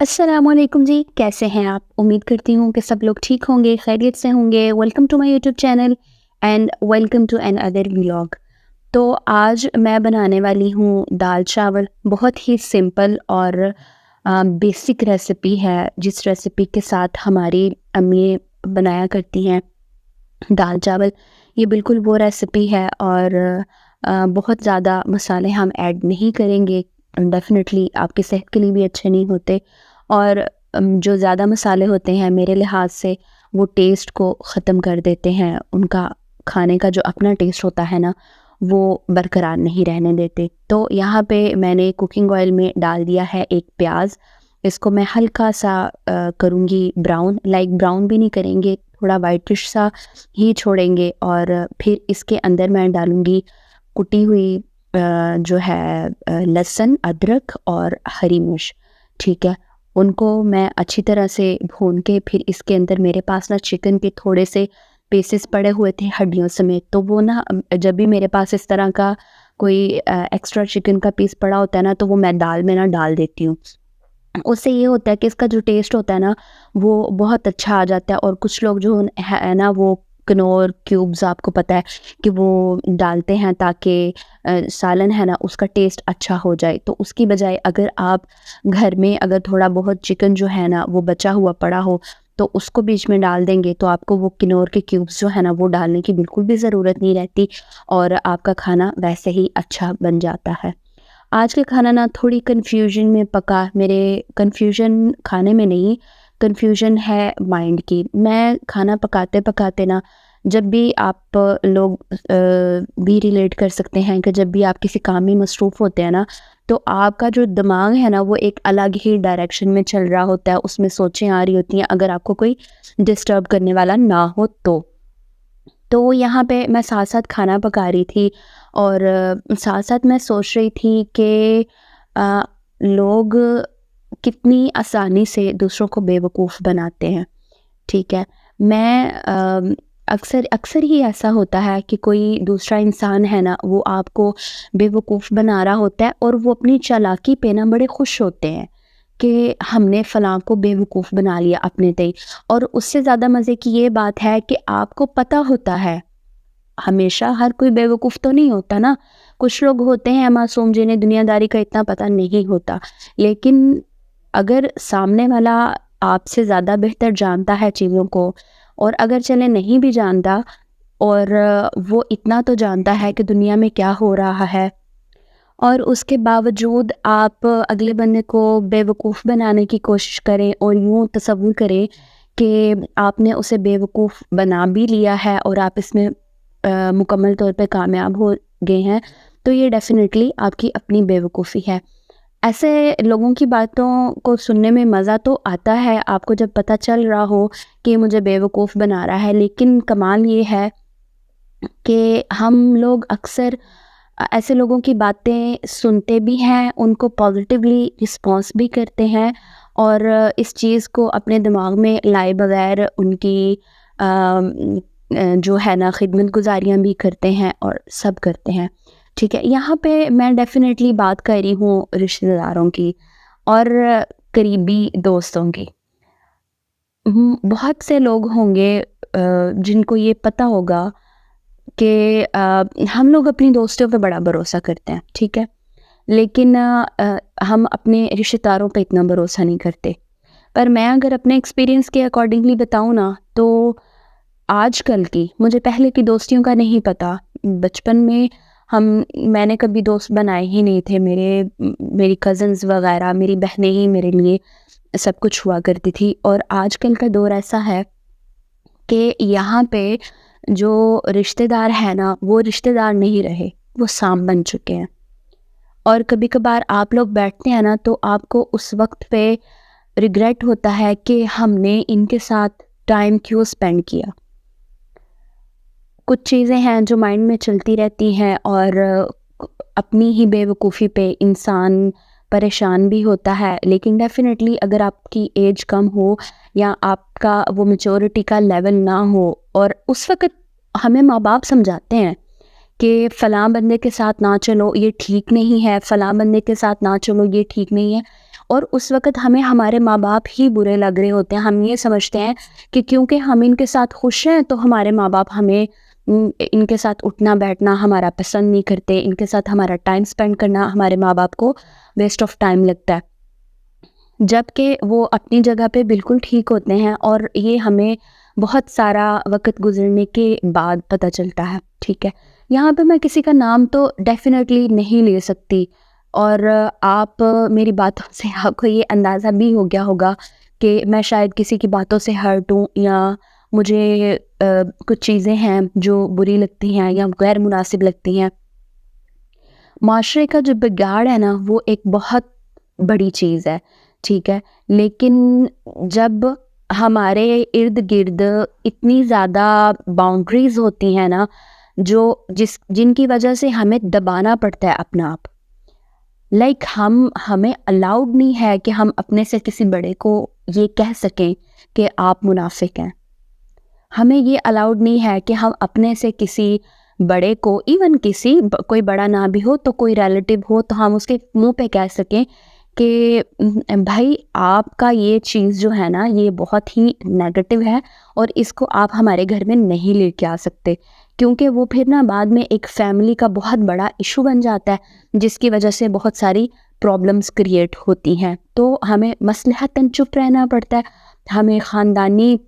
अस्सलामुअलैकुम जी, कैसे हैं आप? उम्मीद करती हूँ कि सब लोग ठीक होंगे, खैरियत से होंगे। Welcome to my YouTube channel and welcome to another vlog. तो आज मैं बनाने वाली हूँ दाल चावल। बहुत ही सिंपल और बेसिक रेसिपी है, जिस रेसिपी के साथ हमारी अम्मी बनाया करती हैं दाल चावल। ये बिल्कुल वो रेसिपी है और बहुत ज़्यादा मसाले हम ऐड नहीं करेंगे। डेफ़िनेटली आपकी सेहत के लिए भी अच्छे नहीं होते और जो ज़्यादा मसाले होते हैं मेरे लिहाज से वो टेस्ट को ख़त्म कर देते हैं। उनका खाने का जो अपना टेस्ट होता है ना, वो बरकरार नहीं रहने देते। तो यहाँ पे मैंने कुकिंग ऑयल में डाल दिया है एक प्याज। इसको मैं हल्का सा करूँगी ब्राउन, लाइक ब्राउन भी नहीं करेंगे, थोड़ा वाइटिश सा ही छोड़ेंगे। और फिर इसके अंदर मैं डालूँगी कुटी हुई जो है लहसुन, अदरक और हरी मिर्च, ठीक है? उनको मैं अच्छी तरह से भून के फिर इसके अंदर मेरे पास ना चिकन के थोड़े से पीसेस पड़े हुए थे हड्डियों समेत, तो वो ना जब भी मेरे पास इस तरह का कोई एक्स्ट्रा चिकन का पीस पड़ा होता है ना, तो वो मैं दाल में ना डाल देती हूँ। उससे ये होता है कि इसका जो टेस्ट होता है ना, वो बहुत अच्छा आ जाता है। और कुछ लोग जो है ना, वो कनौर क्यूब्स, आपको पता है कि वो डालते हैं ताकि सालन है ना उसका टेस्ट अच्छा हो जाए। तो उसकी बजाय अगर आप घर में अगर थोड़ा बहुत चिकन जो है ना वो बचा हुआ पड़ा हो, तो उसको बीच में डाल देंगे, तो आपको वो किनौर के क्यूब्स जो है ना वो डालने की बिल्कुल भी ज़रूरत नहीं रहती और आपका खाना वैसे ही अच्छा बन जाता है। आज का खाना ना थोड़ी कन्फ्यूजन में पका। मेरे कन्फ्यूजन खाने में नहीं, कन्फ्यूजन है माइंड की। मैं खाना पकाते-पकाते ना, जब भी आप लोग भी रिलेट कर सकते हैं कि जब भी आप किसी काम में मसरूफ़ होते हैं ना, तो आपका जो दिमाग है ना वो एक अलग ही डायरेक्शन में चल रहा होता है, उसमें सोचें आ रही होती हैं, अगर आपको कोई डिस्टर्ब करने वाला ना हो तो। तो यहाँ पे मैं साथ-साथ खाना पका रही थी और साथ-साथ मैं सोच रही थी कि अ, लोग कितनी आसानी से दूसरों को बेवकूफ़ बनाते हैं, ठीक है? मैं अक्सर अक्सर ही ऐसा होता है कि कोई दूसरा इंसान है ना, वो आपको बेवकूफ़ बना रहा होता है और वो अपनी चालाकी पे ना बड़े खुश होते हैं कि हमने फ़लाँ को बेवकूफ़ बना लिया अपने तई। और उससे ज़्यादा मज़े की ये बात है कि आपको पता होता है, हमेशा हर कोई बेवकूफ़ तो नहीं होता ना। कुछ लोग होते हैं मासूम, जिन्हें दुनियादारी का इतना पता नहीं होता। लेकिन अगर सामने वाला आपसे ज़्यादा बेहतर जानता है चीज़ों को, और अगर चले नहीं भी जानता, और वो इतना तो जानता है कि दुनिया में क्या हो रहा है, और उसके बावजूद आप अगले बंदे को बेवकूफ़ बनाने की कोशिश करें और यूँ तसव्वुर करें कि आपने उसे बेवकूफ़ बना भी लिया है और आप इसमें मुकम्मल तौर पे कामयाब हो गए हैं, तो ये डेफ़िनेटली आपकी अपनी बेवकूफ़ी है। ऐसे लोगों की बातों को सुनने में मज़ा तो आता है, आपको जब पता चल रहा हो कि ये मुझे बेवकूफ़ बना रहा है, लेकिन कमाल ये है कि हम लोग अक्सर ऐसे लोगों की बातें सुनते भी हैं, उनको पॉज़िटिवली रिस्पॉन्स भी करते हैं और इस चीज़ को अपने दिमाग में लाए बगैर उनकी जो है ना खिदमतगुज़ारियाँ भी करते हैं और सब करते हैं, ठीक है? यहाँ पे मैं डेफ़िनेटली बात कर रही हूँ रिश्तेदारों की और करीबी दोस्तों की। बहुत से लोग होंगे जिनको ये पता होगा कि हम लोग अपनी दोस्तों पे बड़ा भरोसा करते हैं, ठीक है? लेकिन हम अपने रिश्तेदारों पे इतना भरोसा नहीं करते। पर मैं अगर अपने एक्सपीरियंस के अकॉर्डिंगली बताऊँ ना, तो आजकल की, मुझे पहले की दोस्तियों का नहीं पता। बचपन में हम मैंने कभी दोस्त बनाए ही नहीं थे। मेरी कज़िन्स वग़ैरह, मेरी बहनें ही मेरे लिए सब कुछ हुआ करती थी। और आजकल का दौर ऐसा है कि यहाँ पे जो रिश्तेदार हैं ना, वो रिश्तेदार नहीं रहे, वो साँप बन चुके हैं। और कभी-कभार आप लोग बैठते हैं ना, तो आपको उस वक़्त पे रिग्रेट होता है कि हमने इनके साथ टाइम क्यों स्पेंड किया। कुछ चीज़ें हैं जो माइंड में चलती रहती हैं और अपनी ही बेवकूफ़ी पे इंसान परेशान भी होता है। लेकिन डेफ़िनेटली अगर आपकी एज कम हो या आपका वो मैच्योरिटी का लेवल ना हो, और उस वक़्त हमें माँ-बाप समझाते हैं कि फ़लाँ बंदे के साथ ना चलो, ये ठीक नहीं है, फ़लाँ बंदे के साथ ना चलो, ये ठीक नहीं है। और उस वक़्त हमें हमारे माँ-बाप ही बुरे लग रहे होते हैं। हम ये समझते हैं कि क्योंकि हम इनके साथ खुश हैं तो हमारे माँ-बाप हमें इनके साथ उठना-बैठना हमारा पसंद नहीं करते, इनके साथ हमारा टाइम स्पेंड करना हमारे माँ-बाप को वेस्ट ऑफ टाइम लगता है। जबकि वो अपनी जगह पे बिल्कुल ठीक होते हैं और ये हमें बहुत सारा वक़्त गुज़रने के बाद पता चलता है, ठीक है। यहाँ पे मैं किसी का नाम तो डेफ़िनेटली नहीं ले सकती और आप मेरी बातों से आपको ये अंदाज़ा भी हो गया होगा कि मैं शायद किसी की बातों से हर्ट हूँ या मुझे कुछ चीज़ें हैं जो बुरी लगती हैं या गैर मुनासिब लगती हैं। माशरे का जो बिगाड़ है ना वो एक बहुत बड़ी चीज़ है, ठीक है? लेकिन जब हमारे इर्द-गिर्द इतनी ज़्यादा बाउंड्रीज़ होती हैं ना, जिनकी वजह से हमें दबाना पड़ता है अपना आप। हमें अलाउड नहीं है कि हम अपने से किसी बड़े को ये कह सकें कि आप मुनाफ़िक हैं। हमें ये अलाउड नहीं है कि हम अपने से किसी बड़े को कोई बड़ा ना भी हो तो कोई रिलेटिव हो तो हम उसके मुंह पे कह सकें कि भाई आपका ये चीज़ जो है ना ये बहुत ही नेगेटिव है और इसको आप हमारे घर में नहीं लेके आ सकते, क्योंकि वो फिर ना बाद में एक फैमिली का बहुत बड़ा इशू बन जाता है जिसकी वजह से बहुत सारी प्रॉब्लम्स क्रिएट होती हैं। तो हमें मसलहतन चुप रहना पड़ता है। हमें ख़ानदानी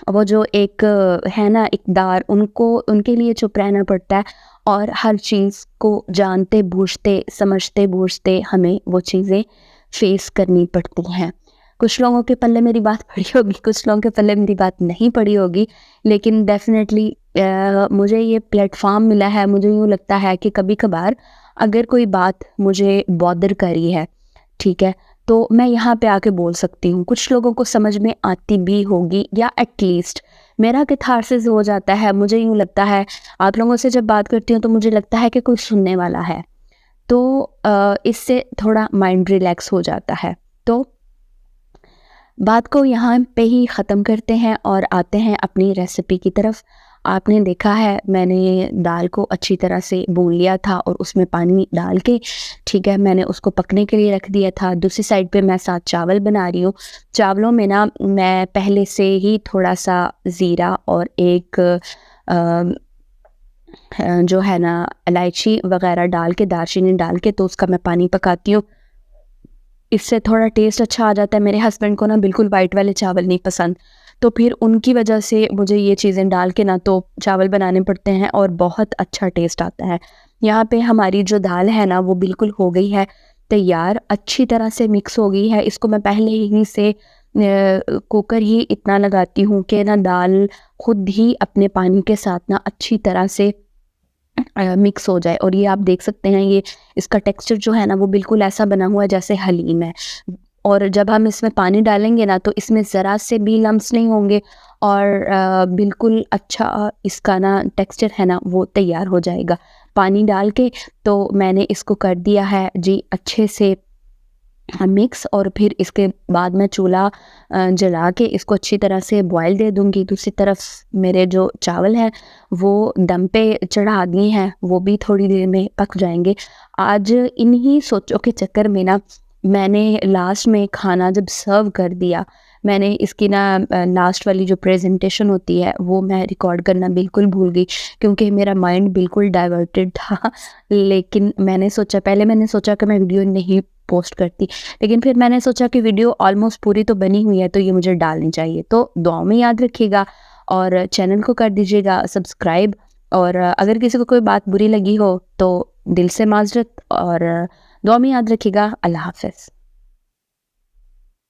वो जो एक है ना इक़दार, उनके लिए चुप रहना पड़ता है और हर चीज़ को जानते बूझते समझते बूझते हमें वो चीज़ें फेस करनी पड़ती हैं। कुछ लोगों के पल्ले मेरी बात पड़ी होगी, कुछ लोगों के पल्ले मेरी बात नहीं पड़ी होगी, लेकिन डेफ़िनेटली मुझे ये प्लेटफ़ॉर्म मिला है। मुझे यूँ लगता है कि कभी-कभार अगर कोई बात मुझे बॉदर कर रही है, ठीक है, तो मैं यहाँ पे आके बोल सकती हूँ। कुछ लोगों को समझ में आती भी होगी या एटलीस्ट मेरा कैथारसिस हो जाता है। मुझे यूँ लगता है, आप लोगों से जब बात करती हूँ तो मुझे लगता है कि कोई सुनने वाला है, तो इससे थोड़ा माइंड रिलैक्स हो जाता है। तो बात को यहाँ पे ही ख़त्म करते हैं और आते हैं अपनी रेसिपी की तरफ। आपने देखा है मैंने दाल को अच्छी तरह से भून लिया था और उसमें पानी डाल के, ठीक है, मैंने उसको पकने के लिए रख दिया था। दूसरी साइड पे मैं साथ चावल बना रही हूँ। चावलों में ना मैं पहले से ही थोड़ा-सा ज़ीरा और एक जो है ना इलायची वग़ैरह डाल के, दालचीनी डाल के, तो उसका मैं पानी पकाती हूँ। इससे थोड़ा टेस्ट अच्छा आ जाता है। मेरे हस्बैंड को ना बिल्कुल वाइट वाले चावल नहीं पसंद, तो फिर उनकी वजह से मुझे ये चीज़ें डाल के ना तो चावल बनाने पड़ते हैं और बहुत अच्छा टेस्ट आता है। यहाँ पे हमारी जो दाल है ना वो बिल्कुल हो गई है तैयार, अच्छी तरह से मिक्स हो गई है। इसको मैं पहले ही से कुकर ही इतना लगाती हूँ कि ना दाल खुद ही अपने पानी के साथ ना अच्छी तरह से मिक्स हो जाए। और ये आप देख सकते हैं, ये इसका टेक्सचर जो है ना वो बिल्कुल ऐसा बना हुआ है जैसे हलीम है। और जब हम इसमें पानी डालेंगे ना तो इसमें ज़रा से भी लम्स नहीं होंगे और बिल्कुल अच्छा इसका ना टेक्सचर है ना वो तैयार हो जाएगा। पानी डाल के तो मैंने इसको कर दिया है जी अच्छे से मिक्स, और फिर इसके बाद मैं चूल्हा जला के इसको अच्छी तरह से बॉयल दे दूँगी। दूसरी तरफ मेरे जो चावल हैं वो दम पे चढ़ा दिए हैं, वो भी थोड़ी देर में पक जाएँगे। आज इन्हीं सोचों के चक्कर में ना मैंने लास्ट में खाना जब सर्व कर दिया, मैंने इसकी ना लास्ट वाली जो प्रेजेंटेशन होती है वो मैं रिकॉर्ड करना बिल्कुल भूल गई, क्योंकि मेरा माइंड बिल्कुल डाइवर्टेड था। लेकिन पहले मैंने सोचा कि मैं वीडियो नहीं पोस्ट करती, लेकिन फिर मैंने सोचा कि वीडियो ऑलमोस्ट पूरी तो बनी हुई है तो ये मुझे डालनी चाहिए। तो दुआ में याद रखिएगा और चैनल को कर दीजिएगा सब्सक्राइब। और अगर किसी को कोई बात बुरी लगी हो तो दिल से माज़रत, और दुआ में याद रखिएगा। अल्लाह हाफ़िज़।